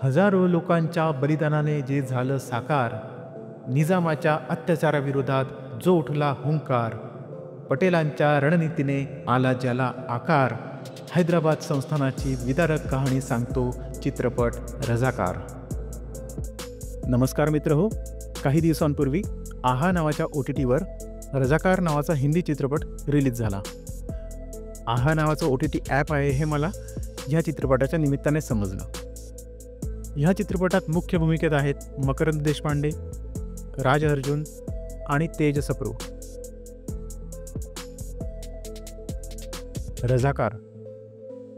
हजारो लोकांच्या बलिदानाने जे झालं साकार, निजामाच्या अत्याचाराविरोधात जो उठला हुंकार, पटेलांच्या रणनीतीने आला ज्याला आकार, हैदराबाद संस्थानाची विदारक कहाणी सांगतो चित्रपट रजाकार. नमस्कार मित्र हो, काही दिवसांपूर्वी आहा नावाच्या OTTवर रजाकार नावाचा हिंदी चित्रपट रिलीज झाला. आहा नावाचं OTT ॲप आहे हे मला ह्या चित्रपटाच्या निमित्ताने समजलं. ह्या चित्रपटात मुख्य भूमिकेत आहेत मकरंद देशपांडे, राज अर्जुन आणि तेज सप्रू.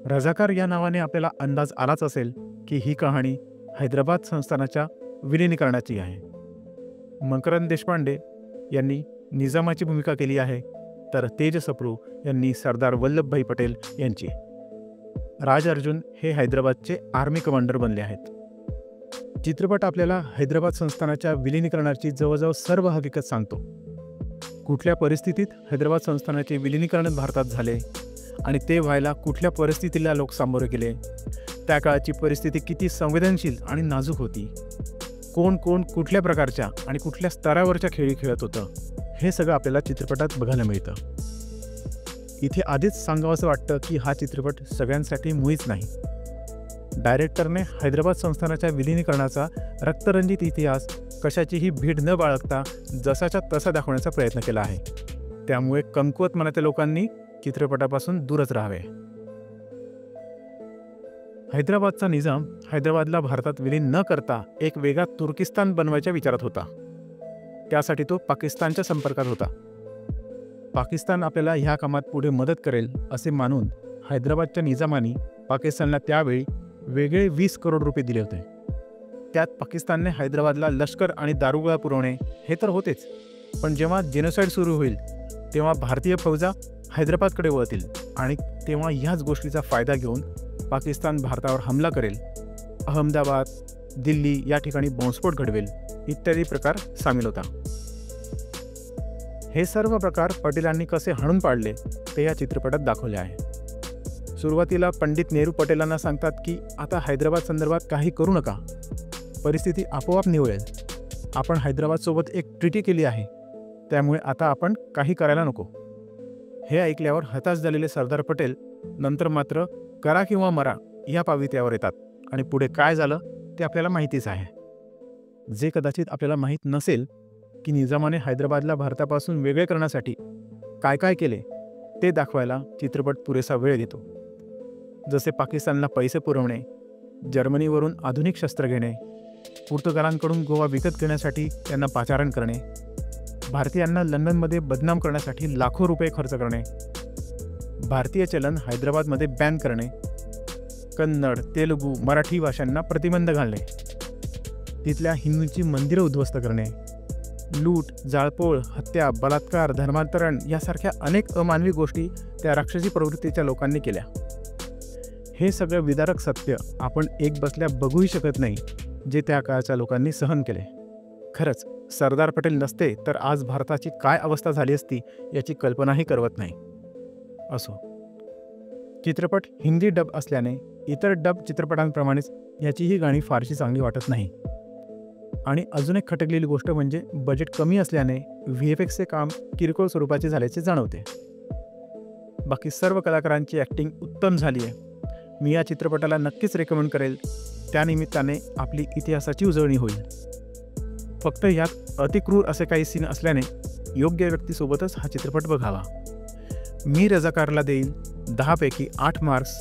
रजाकार या नावाने आपल्याला अंदाज आलाच असेल की ही कहाणी हैदराबाद संस्थानाच्या विलिनीकरणाची आहे. मकरंद देशपांडे यांनी निजामाची भूमिका केली आहे, तर तेज सप्रू यांनी सरदार वल्लभभाई पटेल यांची. राज अर्जुन हे हैदराबादचे आर्मी कमांडर बनले आहेत. चित्रपट आपल्याला हैदराबाद संस्थानाच्या विलिनीकरणाची जवळजवळ सर्व हकीकत सांगतो. कुठल्या परिस्थितीत हैदराबाद संस्थानाचे विलिनीकरण भारतात झाले आणि ते व्हायला कुठल्या परिस्थितीला लोक सामोरे गेले, त्या काळाची परिस्थिती किती संवेदनशील आणि नाजूक होती, कोण कुठल्या प्रकारच्या आणि कुठल्या स्तरावरच्या खेळी खेळत होतं, हे सगळं आपल्याला चित्रपटात बघायला मिळतं. इथे आधीच सांगावंसं वाटतं की हा चित्रपट सगळ्यांसाठी मुळीच नाही. डायरेक्टरने हैदराबाद संस्थानाच्या विलिनीकरणाचा रक्तरंजित इतिहास कशाचीही भीड न बाळगता जसाच्या तसा दाखवण्याचा प्रयत्न केला आहे. त्यामुळे कमकुवत मनाच्या लोकांनी चित्रपटापासून दूरच राहावे. हैदराबादचा निजाम हैदराबादला भारतात विलीन न करता एक वेगळा तुर्किस्तान बनवायच्या विचारात होता. त्यासाठी तो पाकिस्तानच्या संपर्कात होता. पाकिस्तान आपल्याला ह्या कामात पुढे मदत करेल असे मानून हैदराबादच्या निजामाने पाकिस्तानला त्यावेळी वेगळे 20 करोड रुपये दिले होते. त्यात पाकिस्तानने हैदराबादला लष्कर आणि दारुगोळा पुरवणे हे तर होतेच, पण जेव्हा जेनोसाईड सुरू होईल तेव्हा भारतीय फौजा हैदराबादकडे वळतील आणि तेव्हा ह्याच गोष्टीचा फायदा घेऊन पाकिस्तान भारतावर हमला करेल, अहमदाबाद, दिल्ली या ठिकाणी बॉम्बस्फोट घडवेल इत्यादी प्रकार सामील होता. हे सर्व प्रकार पटेलांनी कसे हाणून पाडले ते या चित्रपटात दाखवले आहे. सुरुवातीला पंडित नेहरू पटेलांना सांगतात की आता हैदराबाद संदर्भात काही करू नका, परिस्थिती आपोआप निवळेल. आपण हैदराबादसोबत एक ट्रिटी केली आहे, त्यामुळे आता आपण काही करायला नको. हे ऐकल्यावर हताश झालेले सरदार पटेल नंतर मात्र करा किंवा मरा या पावित्र्यावर येतात आणि पुढे काय झालं ते आपल्याला माहितीच आहे. जे कदाचित आपल्याला माहीत नसेल की निजामाने हैदराबादला भारतापासून वेगळे करण्यासाठी काय काय केले ते दाखवायला चित्रपट पुरेसा वेळ देतो. जसे पाकिस्तानला पैसे पुरवणे, जर्मनीवरून आधुनिक शस्त्र घेणे, पोर्तुगालांकडून गोवा विकत घेण्यासाठी त्यांना पाचारण करणे, भारतीयांना लंडनमध्ये बदनाम करण्यासाठी लाखो रुपये खर्च करणे, भारतीय चलन हैदराबादमध्ये बॅन करणे, कन्नड, तेलुगू, मराठी भाषांना प्रतिबंध घालणे, तिथल्या हिंदूंची मंदिरं उद्ध्वस्त करणे, लूट, जाळपोळ, हत्या, बलात्कार, धर्मांतरण यासारख्या अनेक अमानवी गोष्टी त्या राक्षसी प्रवृत्तीच्या लोकांनी केल्या. हे सगळं विदारक सत्य आपण एक बसल्या बघूही शकत नाही, जे त्या काळच्या लोकांनी सहन केले. खरंच सरदार पटेल नसते तर आज भारताची काय अवस्था झाली असती याची कल्पनाही करवत नाही. असो, चित्रपट हिंदी डब असल्याने इतर डब चित्रपटांप्रमाणेच याचीही गाणी फारशी चांगली वाटत नाही. आणि अजून एक खटकलेली गोष्ट म्हणजे बजेट कमी असल्याने VFXचे काम किरकोळ स्वरूपाचे झाल्याचे जाणवते. बाकी सर्व कलाकारांची ॲक्टिंग उत्तम झाली आहे. मी या चित्रपटाला नक्कीच रेकमेंड करेल. त्यानिमित्ताने आपली इतिहासाची उजळणी होईल. फक्त यात अतिक्रूर असे काही सीन असल्याने योग्य व्यक्तीसोबतच हा चित्रपट बघावा. मी रजाकारला देईल 10 पैकी 8 मार्क्स.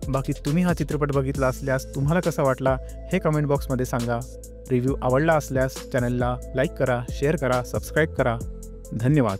बाकी तुम्ही हा चित्रपट बघितला असल्यास तुम्हाला कसा वाटला हे कमेंट बॉक्समध्ये सांगा. रिव्ह्यू आवडला असल्यास चॅनलला लाईक करा, शेअर करा, सबस्क्राईब करा. धन्यवाद.